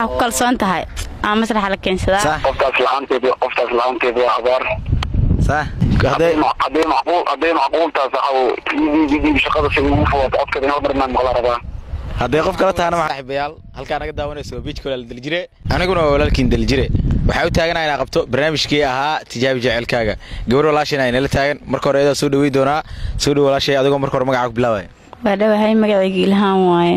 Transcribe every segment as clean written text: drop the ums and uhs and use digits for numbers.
kalsoon tahay ama masraxa la keensadaa qoftaas laanteed waa abaar صح hadday macquultaas waxaa shaqada si ugu fawaato codkeeda inoo barnaan maqla rabaa hadday qof kala tahana saaxiibayaal halka naga daawanayso beach kale daljire aniguna walaalkiin daljire waxa uu taaganahay inaan qabto barnaamijkii ahaa tijaabi jaceelkaaga gabar walaashayna ay nala taagan marka hore soo dhaweey doona soo dhaw walaashay adigoo marka hore magacaaga bilaabay wadhawahay magacayga Ilhaan waaye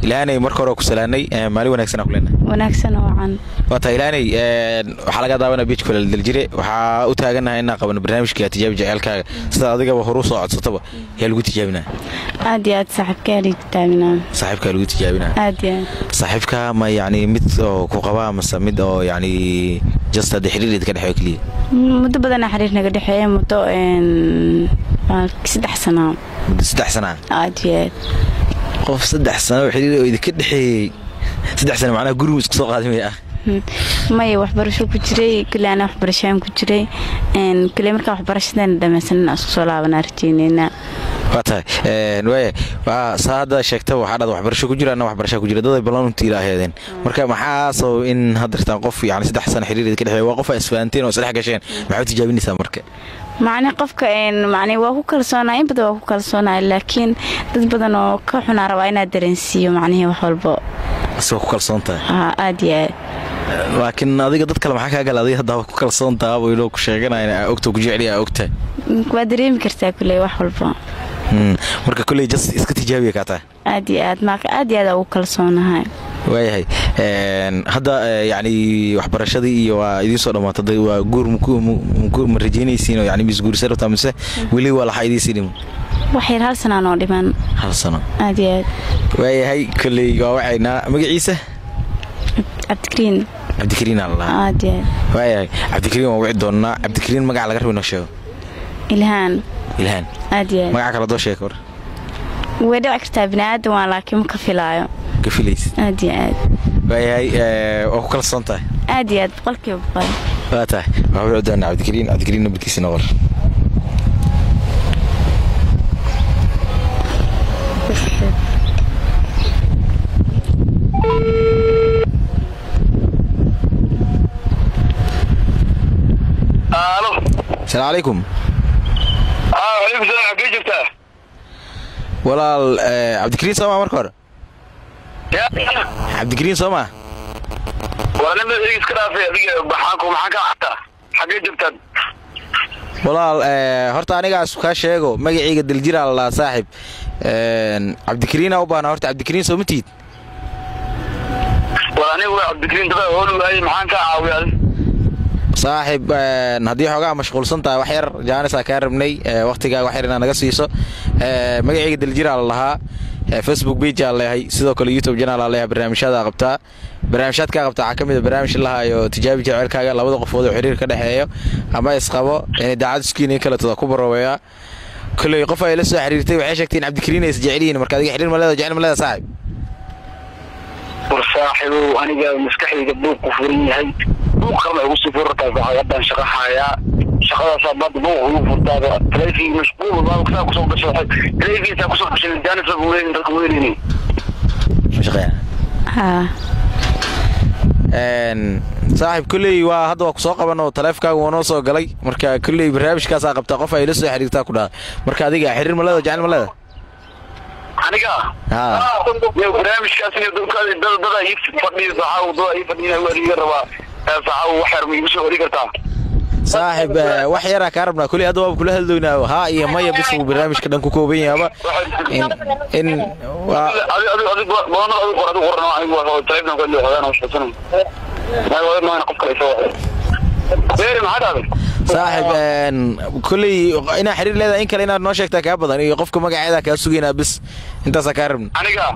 Ilhaanay marka hore ku salaanay maali wanaagsan ku leenahay wanaagsan wacan wata Ilhaanay waxa laga daawanaa beach kale daljire waxa uu taaganahay inaan qabno barnaamijkii tijaabi jaceelkaaga sida adiga hore soo codsataba yaa lagu tijaabinaa aad iyo aad saaxiibka lagu tijaabinaa aad iyo saaxiibka ma yani mid oo ku qaba ama mid oo yani just hada xiriir ka dhaxay kaliya muddo badan xiriir naga dhaxeeyay muddo 3 sano aad iyo qof 3 sano xiriir oo idinka dhaxeeyay 3 sano macna guriga isku soo qaadimay may waxbarasho ku jiray kaliya waxbarashaan ku jiray kaliya marka waxbarashadan dhamaysanna isku soo laabanaa artiinina wata saada sheegtay waxa dad waxbarasho ku jiraan waxbarasho ku jira dad ay ballanti ilaaheedeen marka maxaa soo in hadartan qof yani 3 sano xiriir ka dhaxeeyay waa qof isfaanteen oo isdhex gasheen maxaa tijaabinaysaa marka macna qofka macna waa ku kalsoonaa in badan waa ku kalsoonaa laakiin dad badan oo ka xuna raba inaad dareensiyo macnaheedu wax walba asoo ku kalsoontaa aad iyo laakiin adiga dad kale maxaa ka galaaday hadda ku kalsoontaa oo inuu ku sheeganayna ogto ku jeceliyaa ogta waa dareemi kartaa kulay wax walba marka kulay just iska tijaabiye ka taa aad iyo aad ugu kalsoonahay waayahay hadda yani waxbarashadii iyo waa idin soo dhamaatay waa guur ma rajeynaysiin oo yani misguursar taamse wali wala xaydiisiin waxay hal sano oo dhiman hal sano aad iyo waayahay kulay waa wacayna magaciisa Abdikariin Allah aad iyo waayahay Abdikariin waa wici doona Abdikariin magac laga rabo inoo sheego Ilhaan aad iyo magac kala doo sheeko wada kartaa binaadam waa laakiin ka filaayo كفيليس أدي وهي أو كل صنطة أدي بقولك بقول لا تاه ما هو عدنا عبد الكريم بدكيس نور الو السلام عليكم وعليكم السلام حقي جبتها ولا عبد الكريم سامع مركور عبد الكريم سوما وانا ما اسكرافي اديق بحانكم maxaan ka xataa xagee jabtad walaal horta aniga isku ka sheego magacayga daljira Allah saaxib Abd Kariim oo baan horta Abd Kariim Soomtid walaal aniga Abd Kariim daba hool waay maxaan ka caawiyay saaxib hadii xogaa mashquulsan tahay wax yar jaanisa ka rabnay waqtiga wax yar inaad naga siiso magacayga daljira Allah Facebook page leeyahay sidoo kale YouTube channel leeyahay barnaamijyada qabta kamid barnaamij la hayo tijaabi jaceelkaaga labada qofood oo xiriir ka dhaxeeyo ama isqabo in daacad iskiin kala tada ku baroobaya kulay qof ay la soo xiriirtay waxay sheegteen Abd Kariim is jeceliin marka adiga xiriir ma leedahay jecel ma leedahay saaxib warsaaxibu aniga maskaxdayda buu ku furan yahay buu qarma ugu soo furtaa waxaan shaqaxaya shaqada sabab buu ugu furtaa taleefii mashquul baa ku soo gashay taleefii ku soo gashay jaanisa buu leeyahay dadku weynini shaqeeya صاحب كلي وهذا وقصو قبنا تلفكاga wana soo galay marka kulli barnaamijkaas qabta qof ay la soo xiriirtaa ku dhaa marka adiga xiriir ma leedahay jacayl ma leedahay aniga barnaamijkaas iyo dadka ay fadhiyo saxaawdo ay fadhiyaan wariga raba saxaaw waxar ma igu soo wari kartaa صاحب wax yar ka rabna kulli hadda waa kula hadlaynaa ha iyo maya bis uu barnaamijka dhan ku kooban yahay in صاحب كلي انا حرير leedahay in kale inaad noo sheegtaa ka badan iyo qofka magaceeda ka sugeynaa bis intaas ka rabna aniga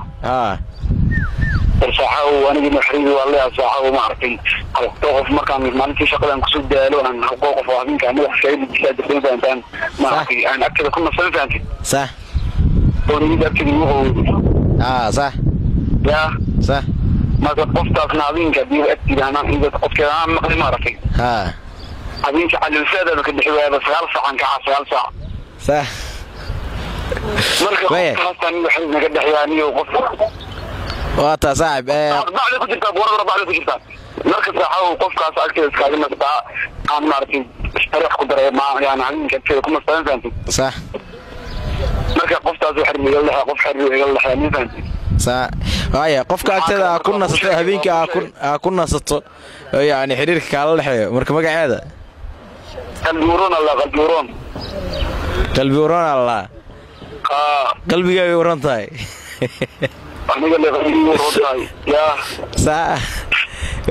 saxaaw aniga maxriid wallahi saxaaw ma arkin qof markaan maalintii shaqadan ku soo daalo aan qof waahinka ama wax shay disaad deebantan ma arkin aan akada kuna sanfanti صح doonida dadkii صح ya صح ما قفت ناظينك دي اكيدانا إذا قفت أنا مقدم أعرفين عظيم على الفائدة كده حوار بس غلصة عن كعص صح مركب خاصة إنه حزنا كده حيانية وقفت واتا صاحب بعد كنت ورا بعد كنت marka saxaw qofkaas agteeda iskaaga nastaa aan maartay ishtarax ku daray ma yani aan kadib kuma faantanti صح marka qoftaas waxa xirmiyo laha qof xirmiyo iga laha nifanti صح haya qofka agteeda ku nasato habeenkii ku nasato yani xiriirka kala dhaxeeyo marka magaceeda qalbiuron Allah qalbiga way waran tahay aniga la qalbiuron tahay ya صح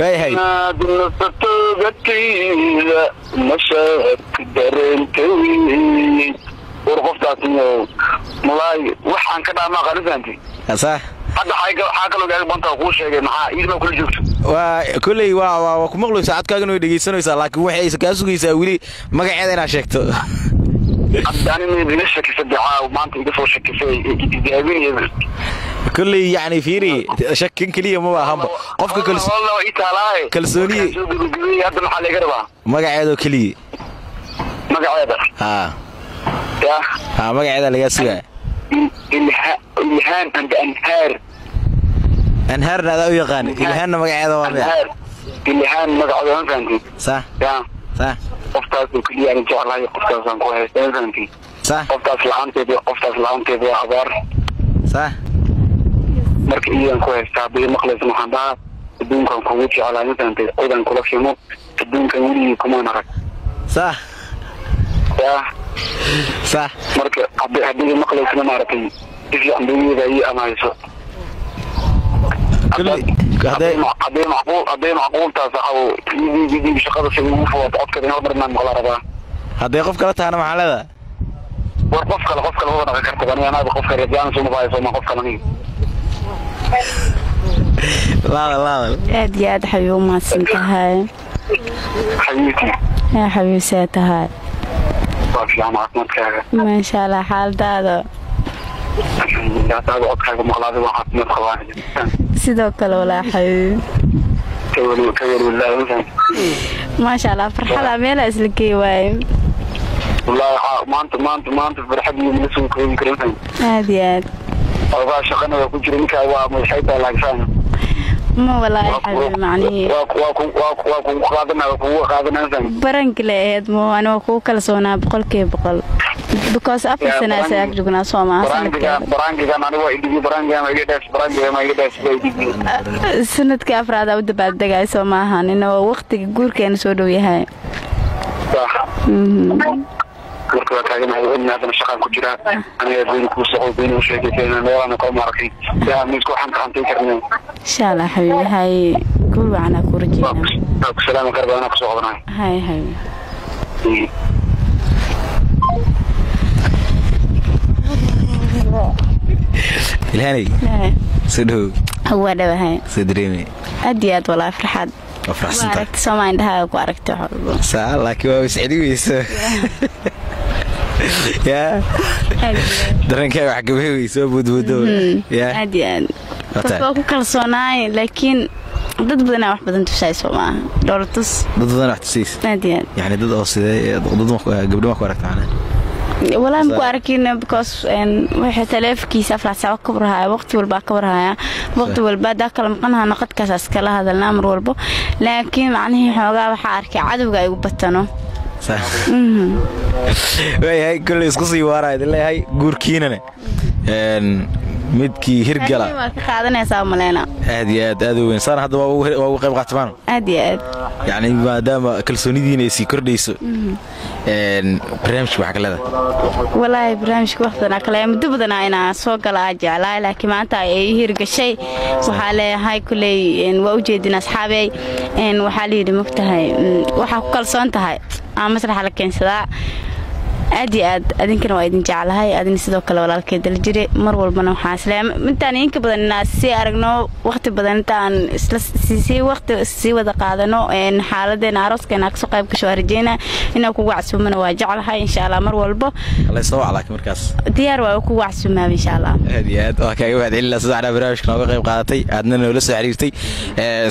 way hay nasato gatayda mashaq dareenkay qoftaas iyo malay waxaan ka dhaama qalisanti صح hadda xaaga loo gaaga banta ku sheegay maxaa idma kula joogto waa kulay waa ku maqlo saacadkaaga inuu dhageysanaysaa laakiin waxay iska sugaysaa wili magaceeda inaad sheegto hadani ma shakisay dacaa maanta iga soo shakisay diyaabinayay kulay yani fiiri shakin kaliya ma aha qofka kalsooni hadda maxaa laga rabaa magaceeda kaliya magaceeda ya magaceeda laga sugaa ilhaan and anhaar nada u yaqaan ilhaan magaceeda waa ilhaan magaceeda fanti صح ya صح qoftaas oo kaliya aan jeclahay qoftaas aan ku haystaa fanti صح qoftaas laanteeda abaar صح marka iyaan ku haystaa bay maqlaysan waxaan baa adduunkan kugu jeclahay fanti qodan kula fiimo adduunkan wili kuma narag صح ya صح marka haddii maqlaysan maartay si ambiyeeda ay amayso hadday macquul taas aw yidi shaqada si ugu fudud codkada inoo marnaan maqla rabaa hadday qof kala taana maxaa leedahay war qof kale wada dhaqan karta aniga qof kale yaan soo maqayso ma qof kale nin لا aad iyo aad xabiib ma santahay xabiibti ya xabiib saatahay waa fiican caafimaadkaaga ma sha Allah xaaladaada taada codkaaga maqlaada waa caafimaad qabaan sidoo kale wala xabiib ما شاء الله فرحة ميلا اسلكي واي والله maanta farxadii ma soo koobi karin هاديات والله shaqana ku jirin ka waa maxayta laagsan ما والله حبيبي معني waa qaadanaa برانك لهاد مو انا ku kalsoonaa boqolkiiba because after sana saak jogna Soomaaliya barangiga aniga idigi barangiga ma iga dhaas sanadka afraad u dabaaldegay Soomaaliya inuu waqtiga guurkeena soo dhow yahay marka taagan hadana shaqan ku jira aniga been ku soo been u sheegay meelana ka markay yaa mid ku xantay karnaa insha Allah habibi hay guur waana ku rajayna salaam karbana ku soo qabanay hay الهاني سدو هو دبهاي سدريمي اديات ولا فرحات فرحسنت عرفت سما عندها وعرفت حلو سا لكن هو سعيد ويس يا درنك wax gabay soo budbudo ya اديات ku kalsoonaay laakiin dad badan wax badan tusay Soomaa dowladus dad badan wax tusay اديات yani dad oo sidee gabdho ma ku aragtaan والله ما كواركين because waxay taleefankiisa afraad saac ka warhaaya waqti walba ka warhaaya waqti walba kala maqanaha naqad kaas kala hadalna mar walba laakiin macnaheedu xoogaa waxa arkay cadawga ay u batano صح way kullu isku sii waarayd leeyahay guurkiinana midkii hirgala waa ka qaadanaysaa maleena aad iyo aad u weyn saan hadda waa ugu qayb qaataan aad iyo aad yani maadaama kalsoonidiina ay sii kordhayso barnaamijka waxa kale wallahi barnaamijka waqtiga kale muddo badan ayna soo galaa jeclaa laakiin maanta ay hirgashay waxa leeyahay kulay waa u jeedin asxaabay waxa la yiri mugtahay waxa ku kalsoon tahay ama masraxa la keensadaa aad iyo aad adinkana waa idin jeclahay adin sidoo kale walaalkay dal jire mar walbana waxa islaam intaan inka badan si aragno waqti badan intaan isla waqti wada qaadano xaaladena arooskana ka soo qayb gasho arjeena inaan ku wacsuumana waa jeclahay insha Allah mar walba Allah soo waclaa markaas diyaar waa ku wacsuumaa insha Allah aad iyo aad waa kaaga wacdi ilaa saddex barnaamijka nooga qayb qaadatay aadna noo la soo xiriirtay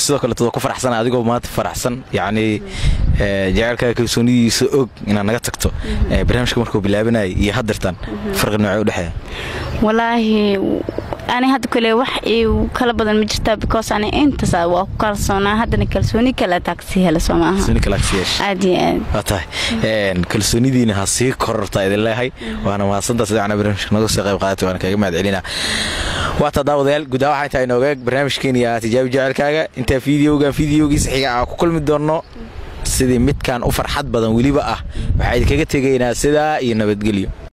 sidoo kale ku faraxsan adigoo maanta faraxsan yani jacaylka kalsoonidiisa og inaad naga tagto barnaamijka markuu bilaabanay iyo hadartan farqi nooc u dhaxay والله أنا هذا كله وح وكلا بدن مجرتا because أنا أنت سا وكل صنع هذا نكلسوني كلا تاكسي هلا سماها كلسوني كلا تاكسيش عادي طيب كلسوني دينا هسي كررتا إذا الله هاي وأنا ما صدق سدعنا برنامج نقص قيب قاتي وأنا كجمع علينا واتداو ذيل قد واحد تاي نوجك برنامج كينيا تجاوب جعل كاجا أنت فيديو جيس حاجة كل مدورنا سيدي مت كان أوفر حد بدن ولي بقى بعد كده تيجينا سيدا ينبت قليو